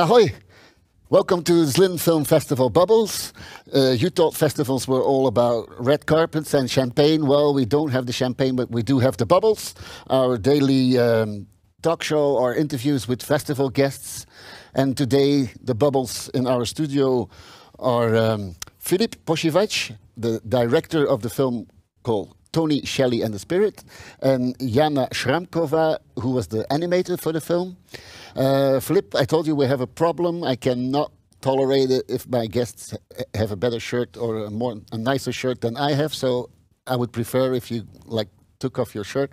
Ahoy! Welcome to Zlín Film Festival Bubbles. You thought festivals were all about red carpets and champagne. Well, we don't have the champagne, but we do have the bubbles. Our daily talk show or interviews with festival guests. And today, the bubbles in our studio are Filip Pošivač, the director of the film called Tony, Shelly and the Spirit, and Jana Šrámková, who was the animator for the film. Filip, I told you we have a problem. I cannot tolerate it if my guests have a better shirt or a nicer shirt than I have. So I would prefer if you took off your shirt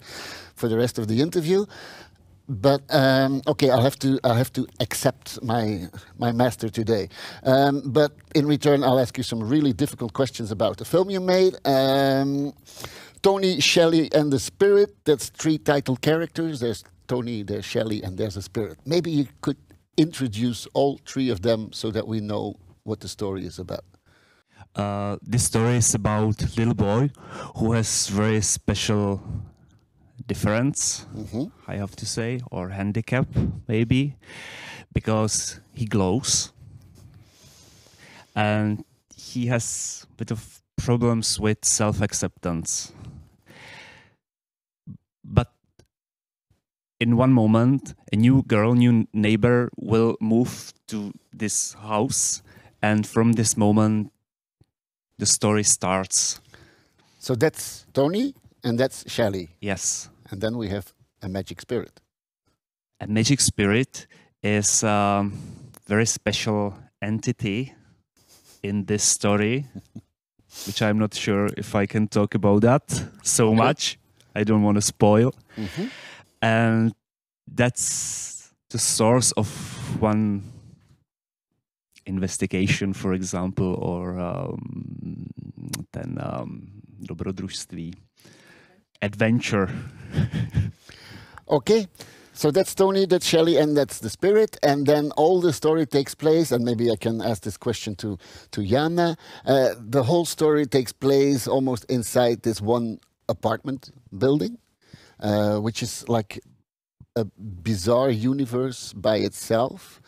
for the rest of the interview. But okay, I'll have to accept my master today. But in return, I'll ask you some really difficult questions about the film you made. Tony, Shelly, and the Spirit. That's 3 title characters. There's Tony, there's Shelly, and there's a Spirit. Maybe you could introduce all 3 of them so that we know what the story is about. This story is about a little boy who has very special difference, I have to say, or handicap maybe, because he glows and he has a bit of problems with self-acceptance. But in one moment, a new neighbor will move to this house, and from this moment, the story starts. So that's Tony, and that's Shelly. Yes. And then we have a magic spirit. A magic spirit is a very special entity in this story, which I'm not sure if I can talk about that so much. I don't want to spoil. And that's the source of one investigation, for example, or dobrodružství, adventure. Okay, so that's Tony, that's Shelly, and that's the Spirit. And then all the story takes place, and maybe I can ask this question to Jana. The whole story takes place almost inside this one apartment building, which is like a bizarre universe by itself.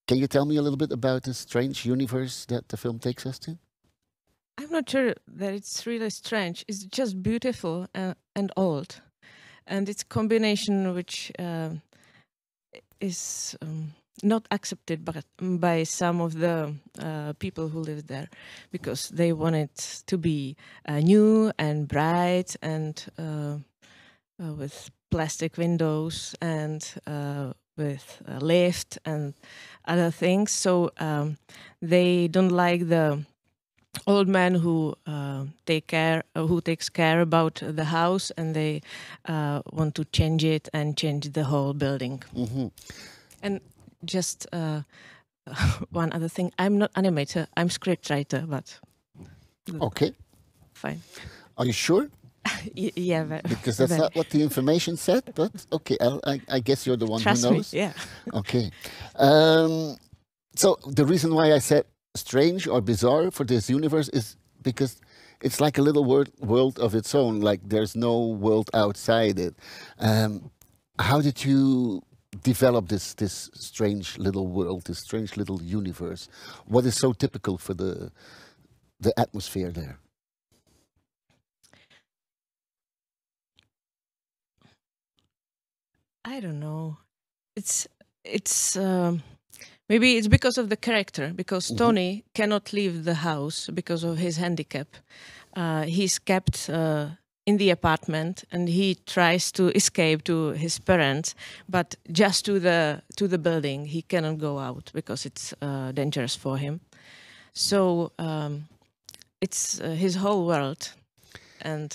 Can you tell me a little bit about this strange universe that the film takes us to? I'm not sure that it's really strange. It's just beautiful and old. And it's a combination which is not accepted by some of the people who live there, because they want it to be new and bright and with plastic windows and with a lift and other things. So they don't like the old man who takes care about the house, and they want to change it and change the whole building. And just one other thing, I'm not animator, I'm scriptwriter, but okay, fine. Are you sure? Yeah, because that's not what the information said. But okay, I guess you're the one Trust who knows. Me, yeah. Okay. So the reason why I said strange or bizarre for this universe is because it's like a little world of its own. Like there's no world outside it. How did you develop this strange little world, this strange little universe? What is so typical for the atmosphere there? I don't know. It's maybe it's because of the character, because Tony cannot leave the house because of his handicap. He's kept in the apartment, and he tries to escape to his parents, but just to the building. He cannot go out because it's dangerous for him. So it's his whole world, and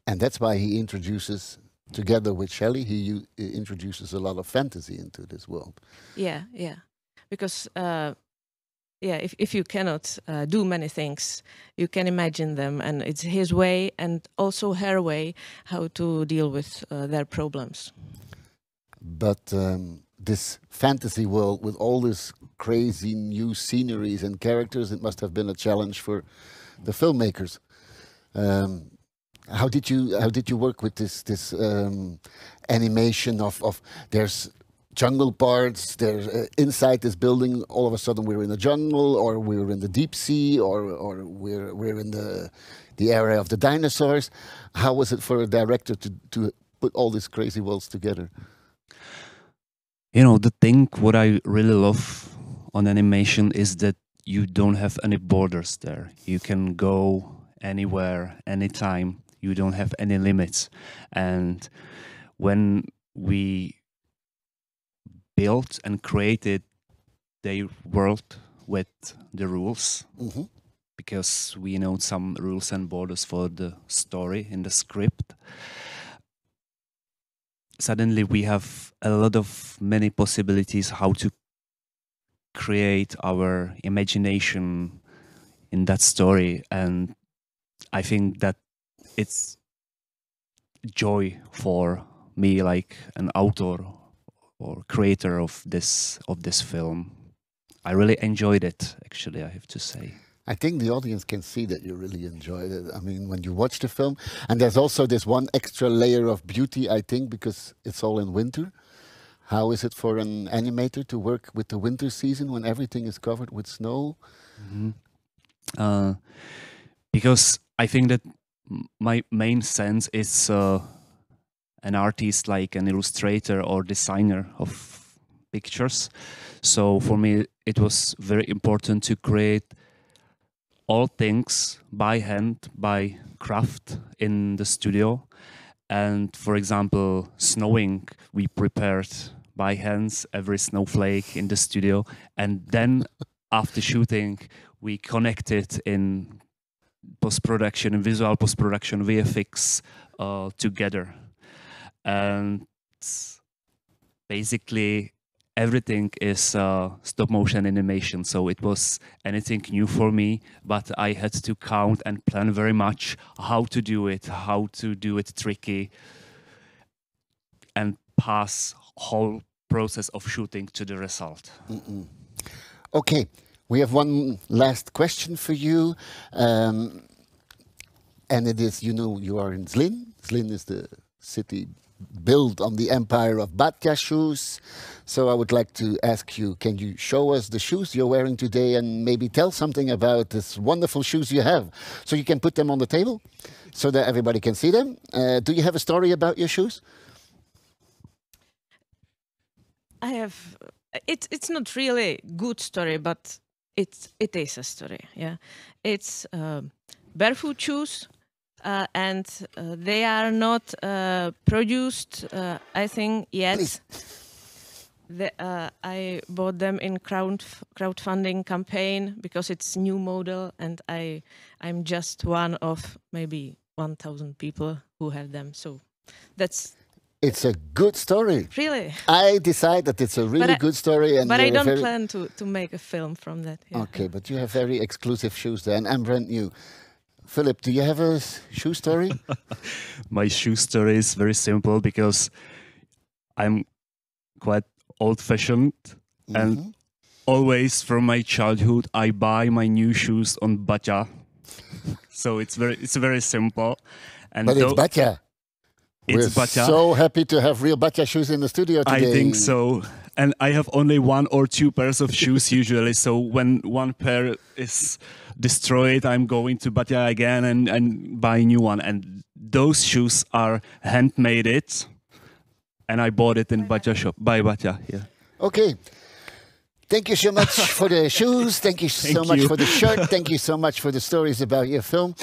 that's why he introduces. Together with Shelly, he introduces a lot of fantasy into this world. Yeah, because if you cannot do many things, you can imagine them, and it's his way and also her way how to deal with their problems. But this fantasy world with all this crazy new sceneries and characters, it must have been a challenge for the filmmakers. How did you work with this animation of there's jungle parts. There's inside this building. All of a sudden, we're in the jungle, or we're in the deep sea, or we're in the area of the dinosaurs. How was it for a director to put all these crazy worlds together? You know, the thing what I really love on animation is that you don't have any borders there. You can go anywhere, anytime. You don't have any limits. And when we built and created the world with the rules, because we know some rules and borders for the story in the script, suddenly we have a lot of many possibilities how to create our imagination in that story. And I think that it's joy for me, like an author or creator of this film. I really enjoyed it, actually, I have to say. I think the audience can see that you really enjoyed it. I mean, when you watch the film, and there's also this one extra layer of beauty, I think, because it's all in winter. How is it for an animator to work with the winter season when everything is covered with snow? Because I think that my main sense is an artist, like an illustrator or designer of pictures. So for me, it was very important to create all things by hand, by craft in the studio. And for example, snowing, we prepared by hands every snowflake in the studio. And then after shooting, we connected in post-production, in visual post-production, VFX together. And basically everything is stop motion animation, so it was anything new for me, but I had to count and plan very much how to do it tricky, and pass whole process of shooting to the result. Okay, we have one last question for you, and it is, you know, you are in Zlín. Zlín is the city built on the empire of Batya shoes. So I would like to ask you, can you show us the shoes you're wearing today and maybe tell something about this wonderful shoes you have? So you can put them on the table so that everybody can see them. Do you have a story about your shoes? I have. It's not really good story, but it is a story. Yeah, it's barefoot shoes. And they are not produced, I think, yet. I bought them in crowdfunding campaign because it's new model, and I'm just one of maybe 1,000 people who have them. So that's. It's a good story. Really? I decide that it's a really good story. And but I don't plan to make a film from that. Yeah. Okay, but you have very exclusive shoes there, and I'm brand new. Philip, do you have a shoe story? My shoe story is very simple because I'm quite old-fashioned, and always from my childhood I buy my new shoes on Batya. So it's very simple. And but it's Batya. It's We're Batya. So happy to have real Batya shoes in the studio today. I think so. And I have only 1 or 2 pairs of shoes usually. So when one pair is destroyed, I'm going to Batya again and buy a new one. And those shoes are handmade, and I bought it in Batya shop by Batya. Yeah. Okay. Thank you so much for the shoes. Thank you so much for the shirt. Thank you so much for the stories about your film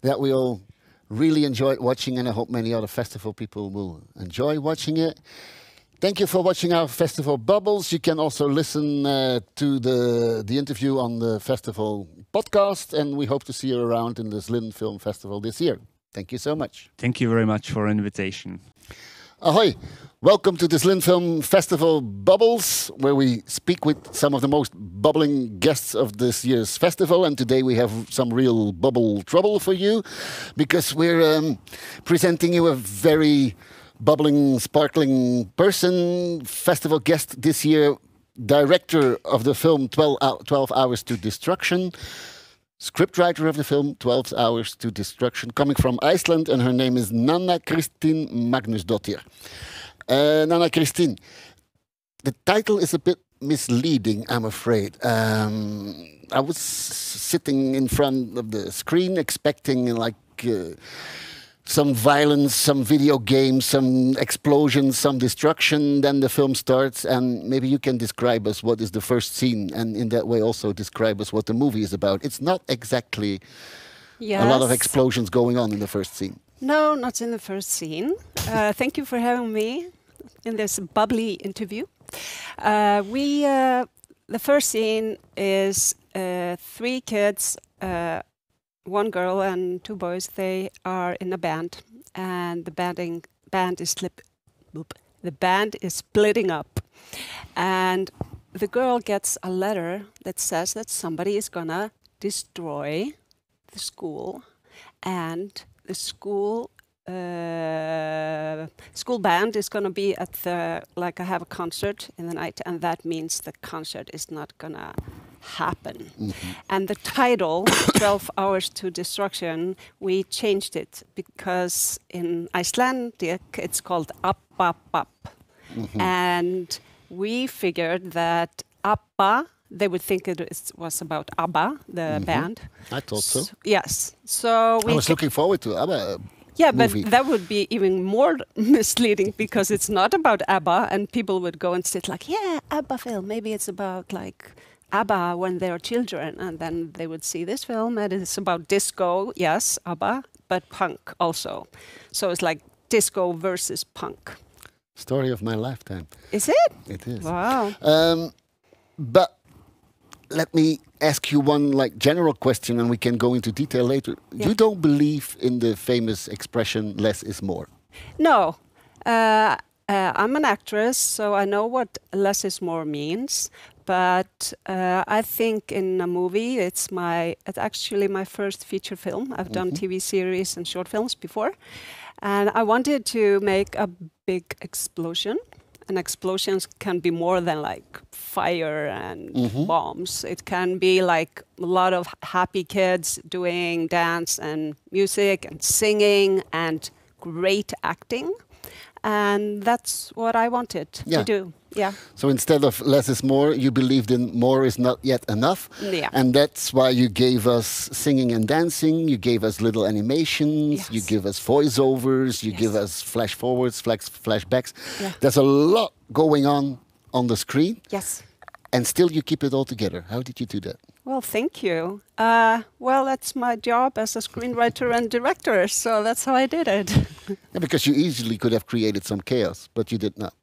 that we all really enjoyed watching, and I hope many other festival people will enjoy watching it. Thank you for watching our Festival Bubbles. You can also listen to the interview on the festival podcast, and we hope to see you around in the Zlín Film Festival this year. Thank you so much. Thank you very much for the invitation. Ahoy! Welcome to the Zlín Film Festival Bubbles, where we speak with some of the most bubbling guests of this year's festival. And today we have some real bubble trouble for you, because we're presenting you a very bubbling, sparkling person, festival guest this year, director of the film 12 Hours to Destruction, scriptwriter of the film 12 Hours to Destruction, coming from Iceland, and her name is Nanna Kristín Magnúsdóttir. Nanna Kristín, the title is a bit misleading, I'm afraid. I was sitting in front of the screen expecting like some violence, some video games, some explosions, some destruction. Then the film starts, and maybe you can describe us what is the first scene, and in that way also describe us what the movie is about. It's not exactly a lot of explosions going on in the first scene. No, not in the first scene. Thank you for having me in this bubbly interview. The first scene is 3 kids, 1 girl and 2 boys. They are in a band, and the band is splitting up. And the girl gets a letter that says that somebody is gonna destroy the school, and the school band is going to be at have a concert in the night, and that means the concert is not going to happen. And the title, 12 Hours to Destruction, we changed it because in Icelandic it's called Abba Bab. And we figured that Abba, they would think it was about ABBA, the band. I thought so. Yes. So I was looking forward to ABBA. Yeah, movie. But that would be even more misleading because it's not about ABBA, and people would go and sit like, yeah, ABBA film. Maybe it's about like ABBA when they're children, and then they would see this film, and it's about disco, yes, ABBA, but punk also. So it's like disco versus punk. Story of my lifetime. Is it? It is. Wow. But let me ask you one general question, and we can go into detail later. Yeah. You don't believe in the famous expression "less is more"? No. I'm an actress, so I know what less is more means. But I think in a movie, it's actually my first feature film. I've done TV series and short films before, and I wanted to make a big explosion. And explosions can be more than like fire and bombs. It can be like a lot of happy kids doing dance and music and singing and great acting. And that's what I wanted to do. Yeah. So instead of less is more, you believed in more is not yet enough. Yeah. And that's why you gave us singing and dancing, you gave us little animations, you give us voiceovers, you give us flash forwards, flashbacks. Yeah. There's a lot going on the screen. Yes. And still you keep it all together. How did you do that? Well, thank you. Well, that's my job as a screenwriter and director, so that's how I did it. Yeah, because you easily could have created some chaos, but you did not.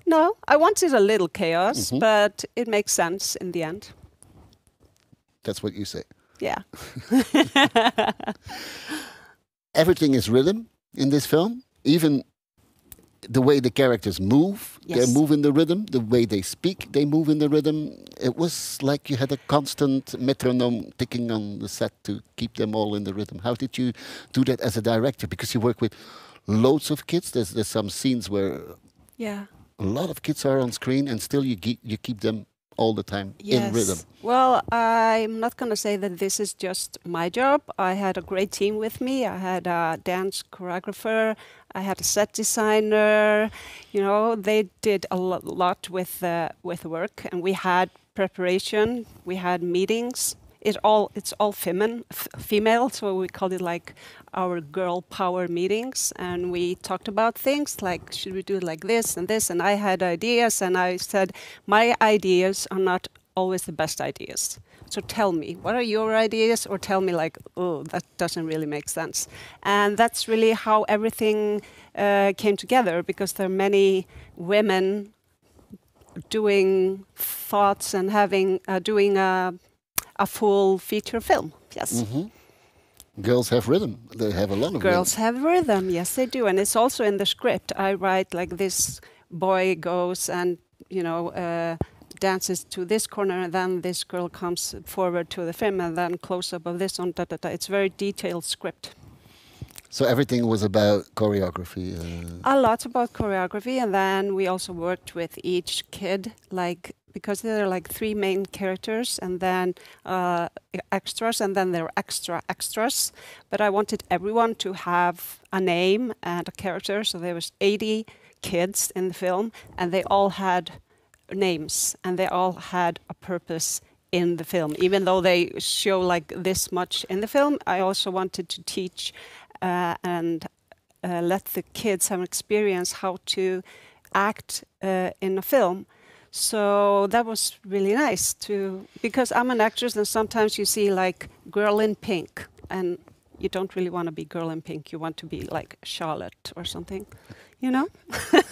No, I wanted a little chaos, but it makes sense in the end. That's what you say. Yeah. Everything is rhythm in this film. Even the way the characters move, they move in the rhythm. The way they speak, they move in the rhythm. It was like you had a constant metronome ticking on the set to keep them all in the rhythm. How did you do that as a director? Because you work with loads of kids. There's some scenes where a lot of kids are on screen, and still you keep them all the time in rhythm. Well, I'm not going to say that this is just my job. I had a great team with me. I had a dance choreographer. I had a set designer. You know, they did a lot with work, and we had preparation. We had meetings. It's all female, so we called it like our girl power meetings, and we talked about things like, should we do it like this and this? And I had ideas, and I said, my ideas are not always the best ideas. So tell me, what are your ideas? Or tell me like, oh, that doesn't really make sense. And that's really how everything came together, because there are many women doing thoughts and doing a full feature film. Yes. Girls have rhythm. They have a lot of Girls have rhythm. Yes, they do. And it's also in the script. I write like, this boy goes and, dances to this corner, and then this girl comes forward to the film, and then close up of this on da-da-da. It's very detailed script. So everything was about choreography? A lot about choreography, and then we also worked with each kid, because there are like 3 main characters, and then extras, and then there are extras. But I wanted everyone to have a name and a character, so there was 80 kids in the film, and they all had names, and they all had a purpose in the film. Even though they show like this much in the film, I also wanted to teach and let the kids have an experience how to act in a film. So that was really nice because I'm an actress, and sometimes you see like girl in pink, and you don't really want to be girl in pink. You want to be like Charlotte or something, you know?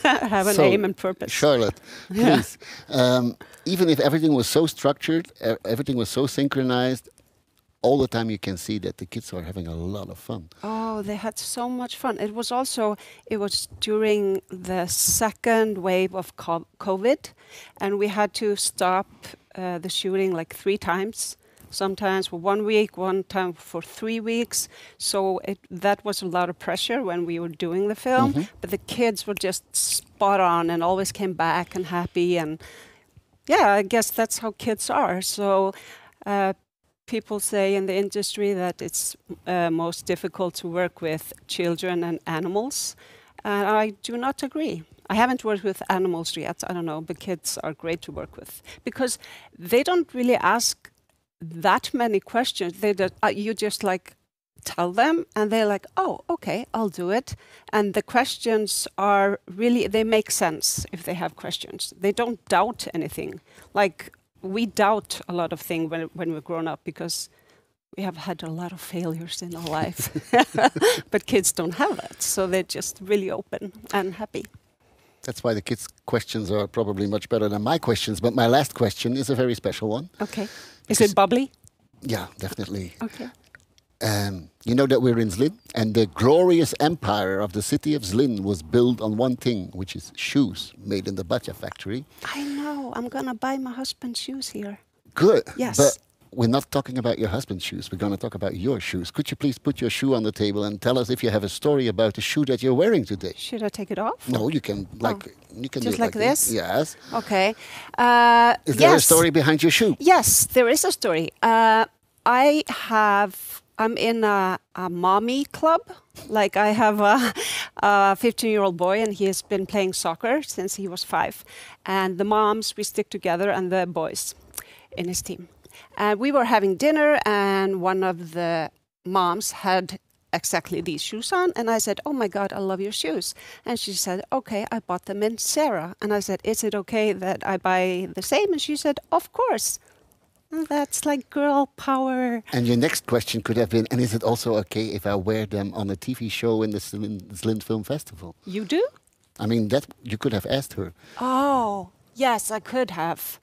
Have a name and purpose. Charlotte, please. Yeah. Even if everything was so structured, everything was so synchronized, all the time you can see that the kids are having a lot of fun. Oh, they had so much fun. It was during the second wave of COVID, and we had to stop the shooting like 3 times. Sometimes for 1 week, one time for 3 weeks. So that was a lot of pressure when we were doing the film. Mm-hmm. But the kids were just spot on and always came back and happy. And yeah, I guess that's how kids are. So people say in the industry that it's most difficult to work with children and animals. And I do not agree. I haven't worked with animals yet. I don't know, but kids are great to work with because they don't really ask that many questions. You just like tell them and they're like, oh, okay, I'll do it. And the questions are really, they make sense if they have questions. They don't doubt anything. Like we doubt a lot of things when we're grown up because we have had a lot of failures in our life. But kids don't have that. So they're just really open and happy. That's why the kids' questions are probably much better than my questions. But my last question is a very special one. Okay. Is it bubbly? Yeah, definitely. Okay. You know that we're in Zlín, and the glorious empire of the city of Zlín was built on one thing, which is shoes made in the Batja factory. I know. I'm going to buy my husband's shoes here. Good. Yes. But we're not talking about your husband's shoes. We're going to talk about your shoes. Could you please put your shoe on the table and tell us if you have a story about the shoe that you're wearing today? Should I take it off? No, you can you can just do it like this. Yes. Okay. Is there a story behind your shoe? Yes, there is a story. I'm in a mommy club. Like I have a 15-year-old boy, and he has been playing soccer since he was 5. And the moms, we stick together, and the boys in his team. And we were having dinner, and one of the moms had exactly these shoes on. And I said, oh my God, I love your shoes. And she said, okay, I bought them in Sarah. And I said, is it okay that I buy the same? And she said, of course. And that's like girl power. And your next question could have been, and is it also okay if I wear them on a TV show in the Zlín Film Festival? You do? I mean, that you could have asked her. Oh, yes, I could have.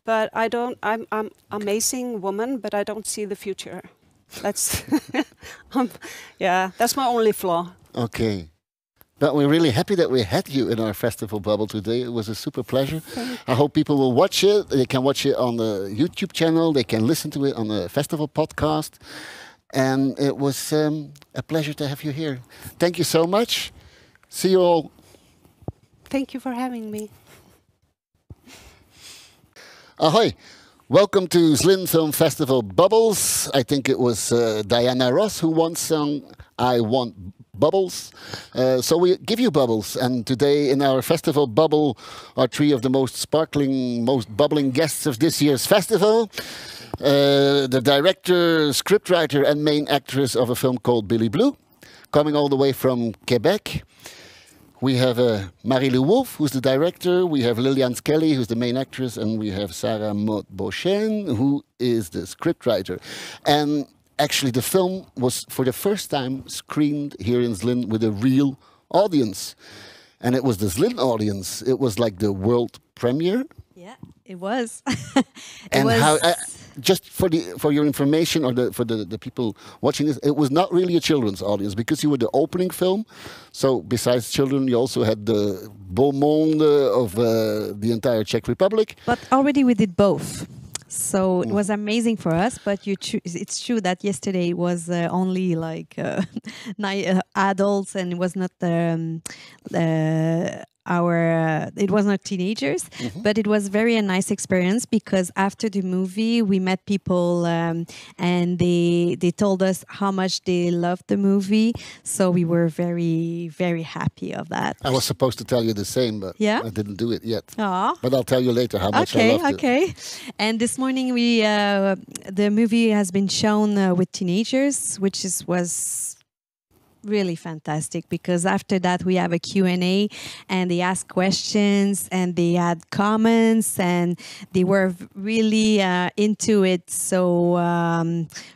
But I don't, I'm amazing woman, but I don't see the future. That's, yeah, that's my only flaw. Okay. But we're really happy that we had you in our festival bubble today. It was a super pleasure. I hope people will watch it. They can watch it on the YouTube channel. They can listen to it on the festival podcast. And it was a pleasure to have you here. Thank you so much. See you all. Thank you for having me. Ahoy. Welcome to Zlín Film Festival Bubbles. I think it was Diana Ross who once sung I Want Bubbles. So we give you bubbles. And today in our festival bubble are 3 of the most sparkling, most bubbling guests of this year's festival. The director, scriptwriter and main actress of a film called Billy Blue, coming all the way from Quebec. We have Marie-Lou Wolf, who's the director. We have Liliane Skelly, who's the main actress. And we have Sarah Maud Beauchesne, who is the scriptwriter. And actually, the film was, for the first time, screened here in Zlín with a real audience. And it was the Zlín audience. It was like the world premiere. Yeah, it was. How... just for your information, or for the people watching this, it was not really a children's audience because you were the opening film. So besides children, you also had the beau monde of the entire Czech Republic. But already we did both. So it was amazing for us, but it's true that yesterday was only like adults, and it was not it was not teenagers, but it was very a nice experience because after the movie we met people and they told us how much they loved the movie, so we were very, very happy of that. I was supposed to tell you the same, but I didn't do it yet. Aww. But I'll tell you later how much I loved it. Okay. And this morning the movie has been shown with teenagers, which was really fantastic because after that we have a Q&A and they ask questions and they had comments and they were really into it. So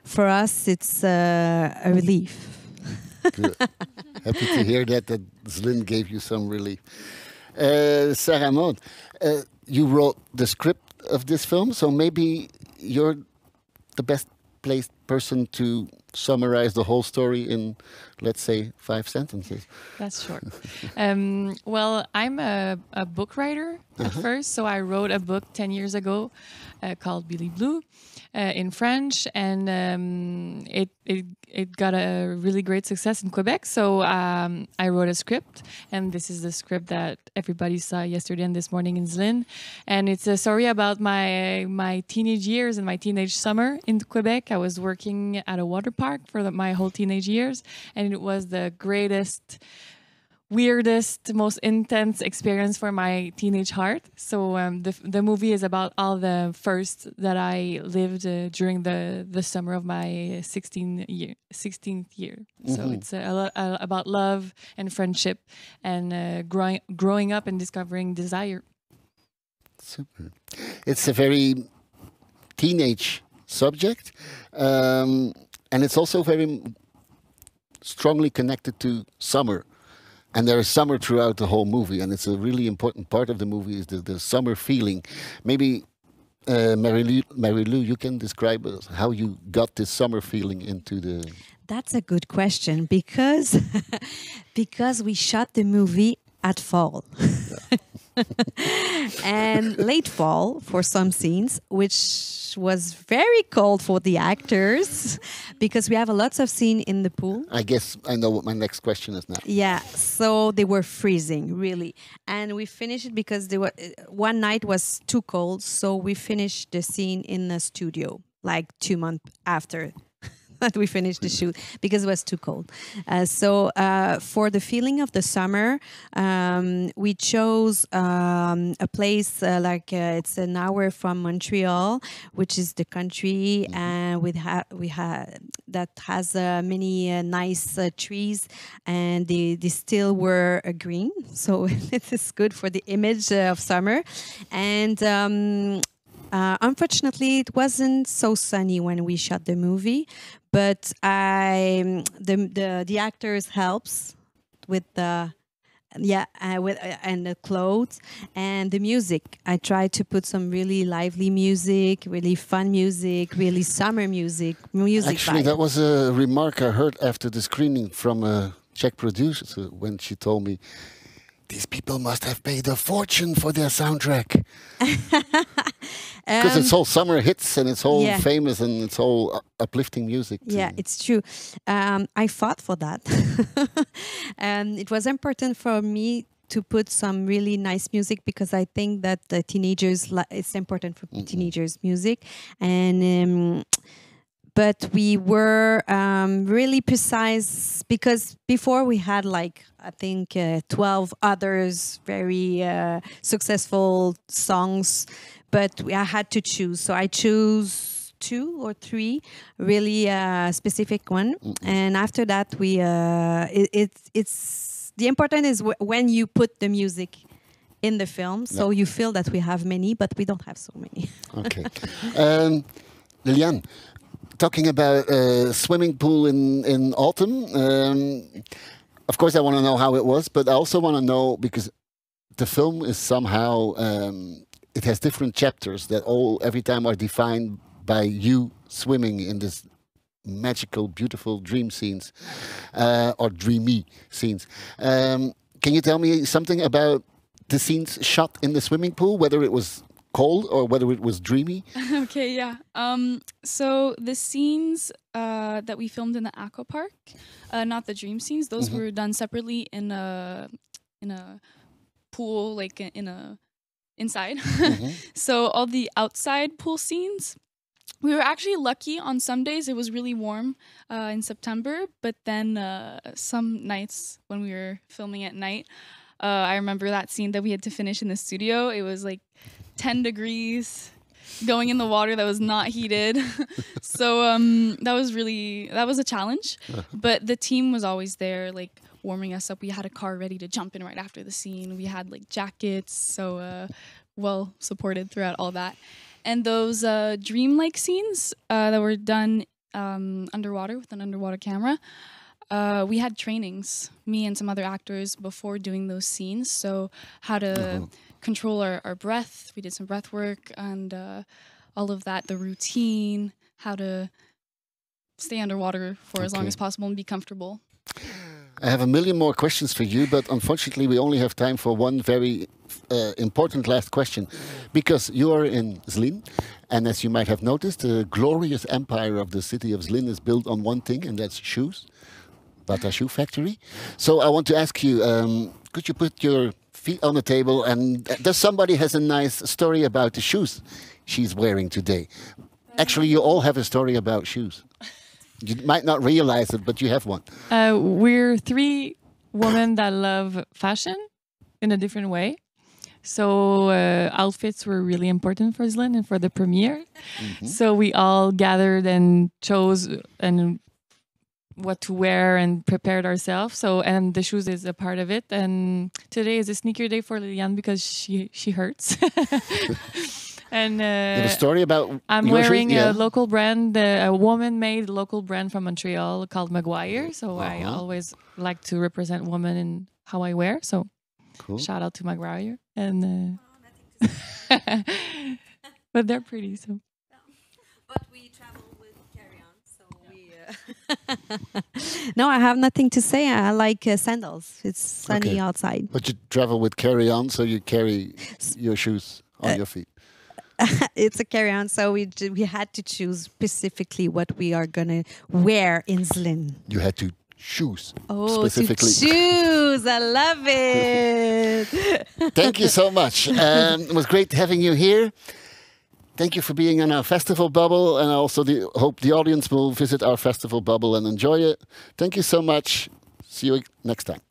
for us, it's a relief. Good. Happy to hear that Zlín gave you some relief. Sarah Maud, you wrote the script of this film, so maybe you're the best placed person to summarize the whole story in, let's say, 5 sentences. That's short. Well, I'm a book writer at first, so I wrote a book 10 years ago called Billy Blue in French, and it got a really great success in Quebec. So I wrote a script, and this is the script that everybody saw yesterday and this morning in Zlín. And it's a story about my teenage years and my teenage summer in Quebec. I was working at a water park for my whole teenage years, and it was the greatest, weirdest, most intense experience for my teenage heart. So the movie is about all the firsts that I lived during the summer of my 16th year. So it's a lot about love and friendship and growing up and discovering desire. Super. It's a very teenage subject, and it's also very strongly connected to summer. And there is summer throughout the whole movie, and it's a really important part of the movie is the summer feeling. Maybe, Mary-Lou, you can describe how you got this summer feeling into the... That's a good question, because because we shot the movie at fall. And late fall for some scenes, which was very cold for the actors because we have a lots of scene in the pool. I guess I know what my next question is now. Yeah, so they were freezing really, and we finished it because one night was too cold, so we finished the scene in the studio like 2 months after that we finished the shoot because it was too cold. So for the feeling of the summer, we chose a place it's an hour from Montreal, which is the country, and that has many nice trees, and they still were green. So it is good for the image of summer. And unfortunately, it wasn't so sunny when we shot the movie, but the actors helps with the and the clothes and the music. I tried to put some really lively music, really fun music, really summer music. Actually, that was a remark I heard after the screening from a Czech producer when she told me, these people must have paid a fortune for their soundtrack. Because it's all summer hits and it's all famous and it's all uplifting music. Yeah, it's true. I fought for that. And it was important for me to put some really nice music because I think that the teenagers, it's important for teenagers' music. And but we were really precise because before we had I think 12 others very successful songs, but I had to choose. So I chose 2 or 3 really specific one, and after that we it's the important is when you put the music in the film, so you feel that we have many, but we don't have so many. Okay, Liliane, talking about swimming pool in autumn. Of course, I want to know how it was, but I also want to know because the film is somehow it has different chapters that every time are defined by you swimming in this magical, beautiful dream scenes or dreamy scenes. Can you tell me something about the scenes shot in the swimming pool, whether it was cold or whether it was dreamy? Okay, yeah. So the scenes that we filmed in the aqua park, not the dream scenes, those were done separately in a pool, like inside. So all the outside pool scenes, we were actually lucky. On some days it was really warm in September, but then some nights when we were filming at night, I remember that scene that we had to finish in the studio. It was like 10 degrees, going in the water that was not heated. So that was a challenge. But the team was always there, like warming us up. We had a car ready to jump in right after the scene. We had like jackets, so well supported throughout all that. And those dreamlike scenes that were done underwater with an underwater camera, we had trainings, me and some other actors, before doing those scenes. So how to control our breath. We did some breath work and all of that, the routine, how to stay underwater for as long as possible and be comfortable. I have a million more questions for you, but unfortunately we only have time for one very important last question. Because you are in Zlín, and as you might have noticed, the glorious empire of the city of Zlín is built on one thing, and that's shoes. Bata Shoe Factory. So I want to ask you, could you put your feet on the table, and does somebody has a nice story about the shoes she's wearing today? Actually, you all have a story about shoes. You might not realize it, but you have one. We're three women that love fashion in a different way. So outfits were really important for Zlín and for the premiere. So we all gathered and chose what to wear and prepared ourselves. So, and the shoes is a part of it. And today is a sneaker day for Liliane because she hurts. And you have a story about I'm wearing a local brand, a woman-made local brand from Montreal called Maguire. So I always like to represent women in how I wear. So shout out to Maguire. And but they're pretty. So. But we travel with carry-on, so we. No, I have nothing to say. I like sandals. It's sunny outside. But you travel with carry-on, so you carry your shoes on your feet. It's a carry-on, so we had to choose specifically what we are gonna wear in Zlín. You had to choose specifically. To choose! I love it. Thank you so much. It was great having you here. Thank you for being in our festival bubble, and I also hope the audience will visit our festival bubble and enjoy it. Thank you so much. See you next time.